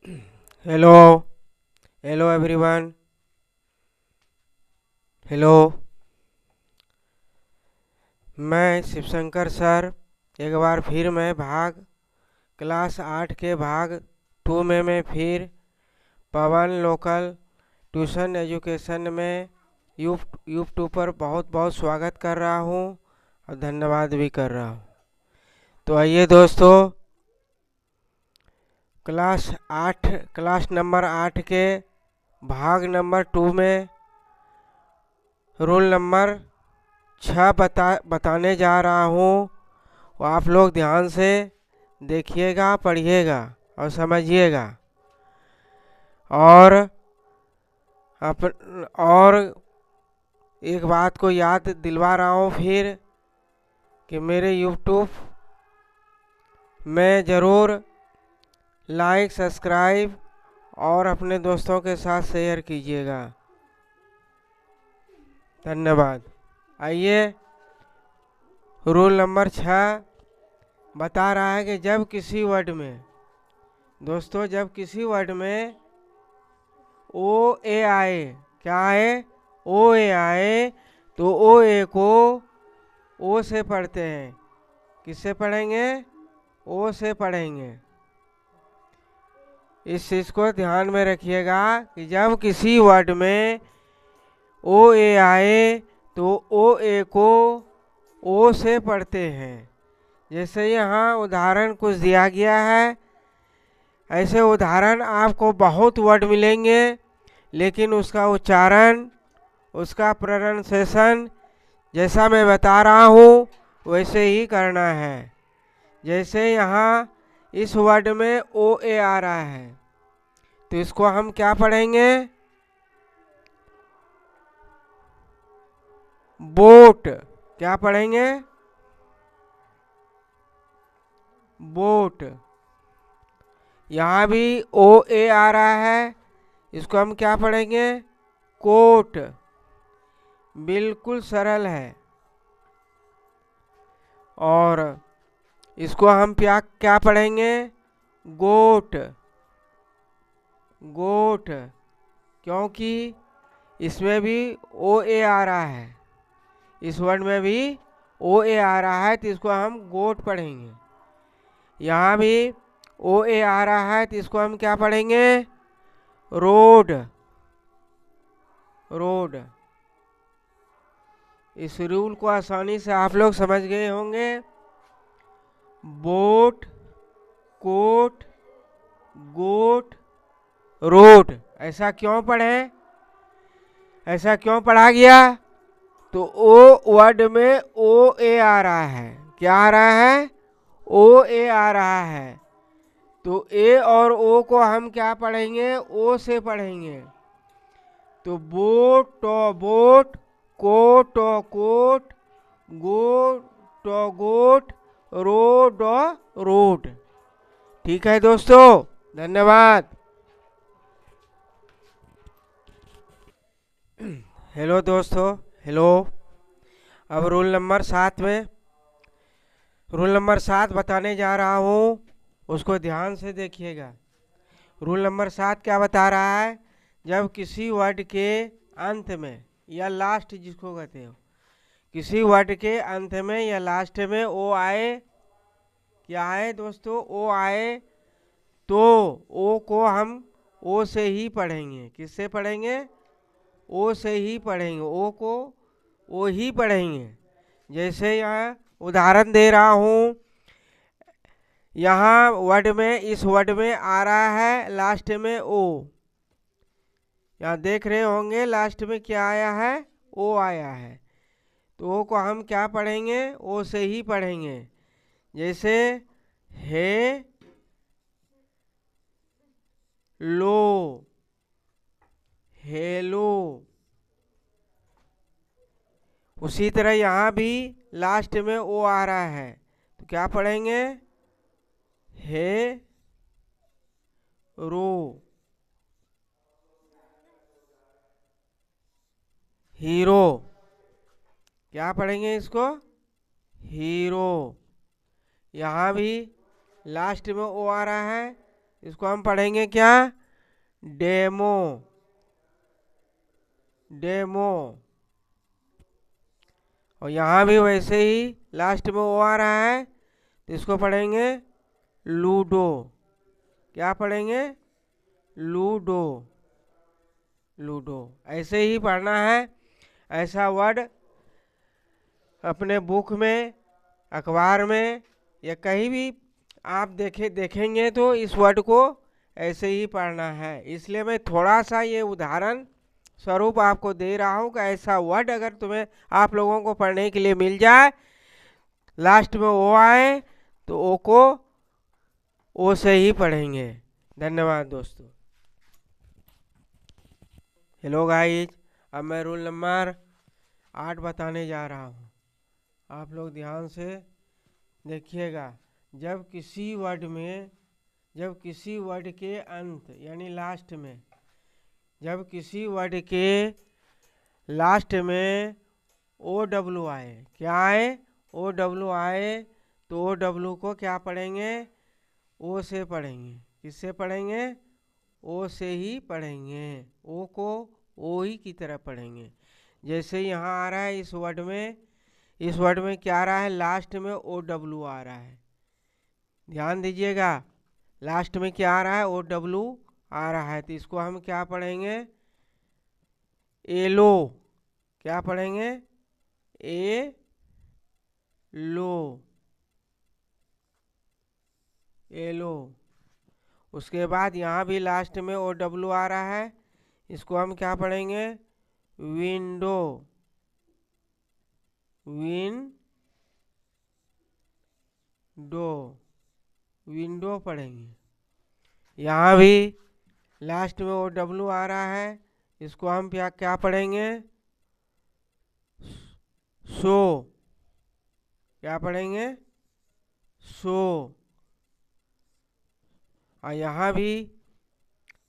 Hello. Hello everyone. Hello. मैं Shivshankar sir एक बार फिर मैं भाग क्लास 8 के भाग 2 में मैं फिर पवन लोकल ट्यूशन एजुकेशन में यूट्यूब पर बहुत बहुत स्वागत कर रहा हूँ और धन्यवाद भी कर रहा हूँ। तो आइए दोस्तों, क्लास नंबर 8 के भाग नंबर 2 में रोल नंबर 6 बताने जा रहा हूँ। वो आप लोग ध्यान से देखिएगा, पढ़िएगा और समझिएगा। और और एक बात को याद दिलवा रहा हूँ फिर कि मेरे यूट्यूब में ज़रूर लाइक, सब्सक्राइब और अपने दोस्तों के साथ शेयर कीजिएगा। धन्यवाद। आइए, रूल नंबर 6 बता रहा है कि जब किसी वर्ड में दोस्तों जब किसी वर्ड में ओ ए आए, क्या आए? ओ ए आए, तो ओ ए को ओ से पढ़ते हैं। किससे पढ़ेंगे? ओ से पढ़ेंगे। इस चीज़ को ध्यान में रखिएगा कि जब किसी वर्ड में ओ ए आए तो ओ ए को ओ से पढ़ते हैं। जैसे यहाँ उदाहरण कुछ दिया गया है, ऐसे उदाहरण आपको बहुत वर्ड मिलेंगे, लेकिन उसका उच्चारण, उसका प्रोनाउंसिएशन जैसा मैं बता रहा हूँ वैसे ही करना है। जैसे यहाँ इस वर्ड में ओ ए आ रहा है, तो इसको हम क्या पढ़ेंगे? बोट। क्या पढ़ेंगे? बोट। यहाँ भी ओ ए आ रहा है, इसको हम क्या पढ़ेंगे? कोट। बिल्कुल सरल है। और इसको हम क्या पढ़ेंगे? गोट। गोट, क्योंकि इसमें भी ओ ए आ रहा है, इस वर्ड में भी ओ ए आ रहा है, तो इसको हम गोट पढ़ेंगे। यहाँ भी ओ ए आ रहा है, तो इसको हम क्या पढ़ेंगे? रोड। रोड। इस रूल को आसानी से आप लोग समझ गए होंगे। बोट, कोट, गोट, रोड। ऐसा क्यों पढ़े? ऐसा क्यों पढ़ा गया? तो ओ वर्ड में ओ ए आ रहा है। क्या आ रहा है? ओ ए आ रहा है, तो ए और ओ को हम क्या पढ़ेंगे? ओ से पढ़ेंगे। तो boat to boat, coat to coat, goat to goat, road road. ठीक है दोस्तों, धन्यवाद। हेलो दोस्तों। हेलो। अब रूल नंबर 7 बताने जा रहा हूँ, उसको ध्यान से देखिएगा। रूल नंबर 7 क्या बता रहा है? जब किसी वर्ड के अंत में या लास्ट, जिसको कहते हो, किसी वर्ड के अंत में या लास्ट में ओ आए, क्या आए दोस्तों? ओ आए, तो ओ को हम ओ से ही पढ़ेंगे। किससे पढ़ेंगे? ओ से ही पढ़ेंगे। ओ को ओ ही पढ़ेंगे। जैसे यहाँ उदाहरण दे रहा हूँ, यहाँ वर्ड में, इस वर्ड में आ रहा है लास्ट में ओ। यहाँ देख रहे होंगे लास्ट में क्या आया है? ओ आया है, तो ओ को हम क्या पढ़ेंगे? ओ से ही पढ़ेंगे। जैसे हे लो, हेलो। उसी तरह यहाँ भी लास्ट में ओ आ रहा है, तो क्या पढ़ेंगे? हे रो, हीरो। क्या पढ़ेंगे इसको? हीरो। यहाँ भी लास्ट में ओ आ रहा है, इसको हम पढ़ेंगे क्या? डेमो। डेमो। और यहाँ भी वैसे ही लास्ट में ओ आ रहा है, तो इसको पढ़ेंगे लूडो। क्या पढ़ेंगे? लूडो। लूडो। ऐसे ही पढ़ना है। ऐसा वर्ड अपने बुक में, अखबार में या कहीं भी आप देखेंगे तो इस वर्ड को ऐसे ही पढ़ना है। इसलिए मैं थोड़ा सा ये उदाहरण स्वरूप आपको दे रहा हूँ कि ऐसा वर्ड अगर तुम्हें आप लोगों को पढ़ने के लिए मिल जाए, लास्ट में ओ आए तो ओ को ओ से ही पढ़ेंगे। धन्यवाद दोस्तों। हेलो गाइज, अब मैं रूल नंबर 8 बताने जा रहा हूँ। आप लोग ध्यान से देखिएगा। जब किसी वर्ड के अंत यानी लास्ट में, जब किसी वर्ड के लास्ट में ओ डब्लू आए, क्या आए? ओ डब्लू आए, तो ओ डब्लू को क्या पढ़ेंगे? ओ से पढ़ेंगे। किससे पढ़ेंगे? ओ से ही पढ़ेंगे। ओ को ओ ही की तरह पढ़ेंगे। जैसे यहाँ आ रहा है इस वर्ड में क्या आ रहा है? लास्ट में ओ डब्लू आ रहा है। ध्यान दीजिएगा, लास्ट में क्या आ रहा है? ओ डब्लू आ रहा है, तो इसको हम क्या पढ़ेंगे? एलो। क्या पढ़ेंगे? ए लो। एलो। उसके बाद यहाँ भी लास्ट में ओ डब्लू आ रहा है, इसको हम क्या पढ़ेंगे? विंडो। विंडो। विंडो पढ़ेंगे। यहाँ भी लास्ट में ओ डब्लू आ रहा है, इसको हम क्या पढ़ेंगे? सो। क्या पढ़ेंगे? सो। और यहाँ भी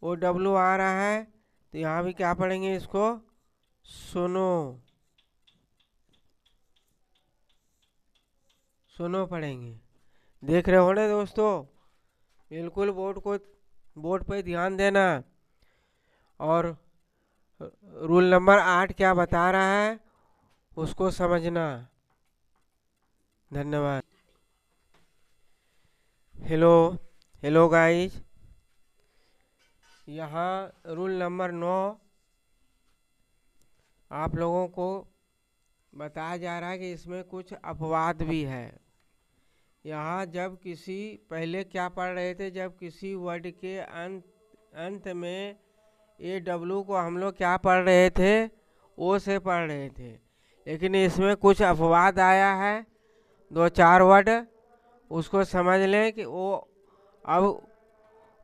ओ डब्लू आ रहा है, तो यहाँ भी क्या पढ़ेंगे? इसको सुनो। सुनो पढ़ेंगे। देख रहे हो ना दोस्तों? बिल्कुल बोर्ड पे ध्यान देना। और रूल नंबर 8 क्या बता रहा है उसको समझना। धन्यवाद। हेलो गाइज, यहाँ रूल नंबर 9 आप लोगों को बताया जा रहा है कि इसमें कुछ अपवाद भी है। यहाँ जब किसी, पहले क्या पढ़ रहे थे? जब किसी वर्ड के अंत में ए डब्लू को हम लोग क्या पढ़ रहे थे? ओ से पढ़ रहे थे। लेकिन इसमें कुछ अपवाद आया है, 2-4 वर्ड, उसको समझ लें कि वो, अब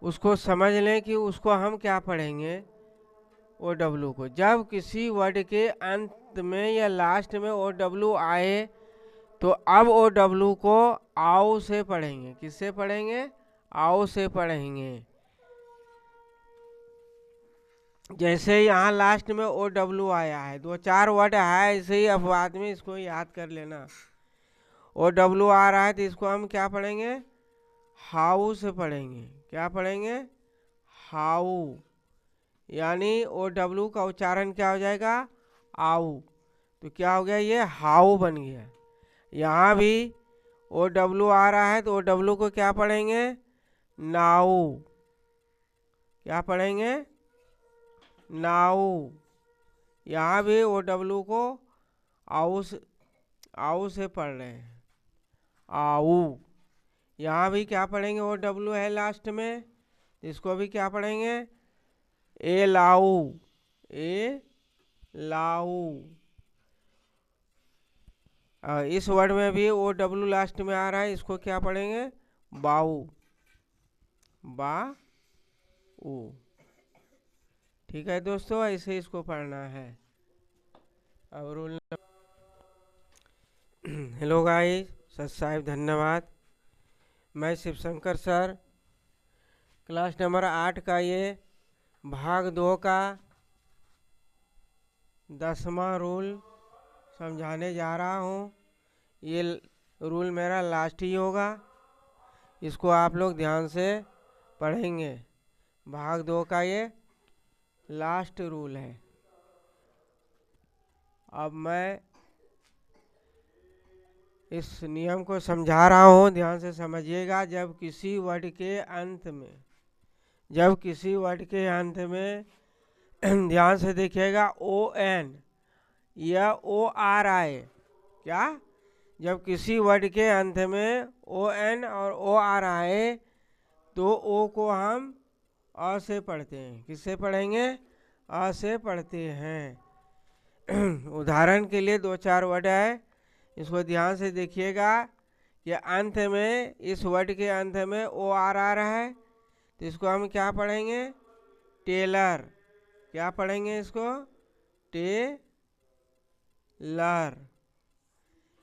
उसको समझ लें कि उसको हम क्या पढ़ेंगे? ओ डब्लू को। जब किसी वर्ड के अंत में या लास्ट में ओ डब्लू आए, तो अब ओ डब्लू को आओ से पढ़ेंगे। किससे पढ़ेंगे? आओ से पढ़ेंगे। जैसे यहाँ लास्ट में ओ डब्लू आया है, 2-4 वर्ड है ऐसे ही अपवाद में, इसको याद कर लेना। ओ डब्लू आ रहा है तो इसको हम क्या पढ़ेंगे? हाउ से पढ़ेंगे। क्या पढ़ेंगे? हाउ। यानी ओ डब्लू का उच्चारण क्या हो जाएगा? आउ। तो क्या हो गया? ये हाउ बन गया। यहाँ भी ओ डब्लू आ रहा है, तो ओ डब्लू को क्या पढ़ेंगे? नाउ। क्या पढ़ेंगे? नाउ। यहाँ भी ओ डब्लू को आउ से पढ़ रहे हैं। आउ। यहाँ भी क्या पढ़ेंगे? ओ डब्लू है लास्ट में, इसको भी क्या पढ़ेंगे? ए लाऊ। ए लाऊ। इस वर्ड में भी ओ डब्लू लास्ट में आ रहा है, इसको क्या पढ़ेंगे? बाऊ। बा ऊ। ठीक है दोस्तों, ऐसे इसको पढ़ना है। अब रूल हेलो गाइस, सत साहिब धन्यवाद। मैं शिवशंकर सर क्लास नंबर 8 का ये भाग 2 का 10वां रूल समझाने जा रहा हूँ। ये रूल मेरा लास्ट ही होगा, इसको आप लोग ध्यान से पढ़ेंगे। भाग 2 का ये लास्ट रूल है। अब मैं इस नियम को समझा रहा हूँ, ध्यान से समझिएगा। जब किसी वर्ड के अंत में ध्यान से देखिएगा ON या OR आए, क्या? जब किसी वर्ड के अंत में ON और OR आए तो O को हम अ से पढ़ते हैं। किससे पढ़ेंगे? अ से पढ़ते हैं। उदाहरण के लिए 2-4 वर्ड है, इसको ध्यान से देखिएगा कि अंत में, इस वर्ड के अंत में OR आ रहा है, तो इसको हम क्या पढ़ेंगे? टेलर। क्या पढ़ेंगे इसको? टेलर।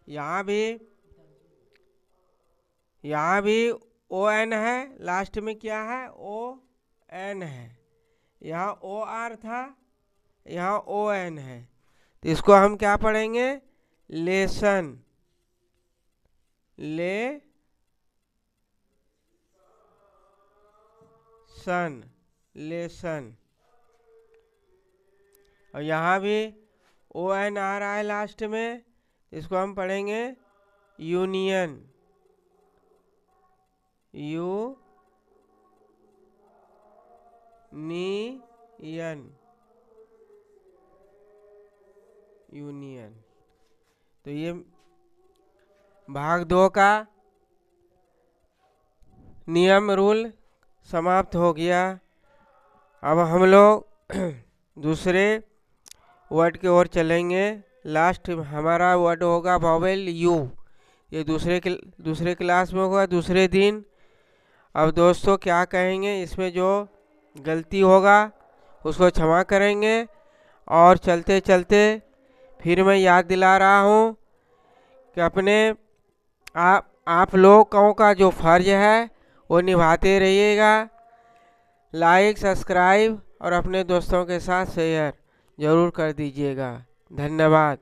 यहाँ भी ON है, लास्ट में क्या है? ON है। यहाँ OR था, यहाँ ON है, तो इसको हम क्या पढ़ेंगे? लेसन। लेसन। और यहाँ भी ON आ रहा है लास्ट में, इसको हम पढ़ेंगे यूनियन। यूनियन। तो ये भाग 2 का नियम रूल समाप्त हो गया। अब हम लोग दूसरे वर्ड की ओर चलेंगे। लास्ट हमारा वर्ड होगा वॉवेल U। ये दूसरे क्लास में होगा, दूसरे दिन। अब दोस्तों क्या कहेंगे, इसमें जो गलती होगा उसको क्षमा करेंगे। और चलते चलते फिर मैं याद दिला रहा हूँ कि अपने आप लोगों का जो फर्ज है वो निभाते रहिएगा। लाइक, सब्सक्राइब और अपने दोस्तों के साथ शेयर ज़रूर कर दीजिएगा। धन्यवाद।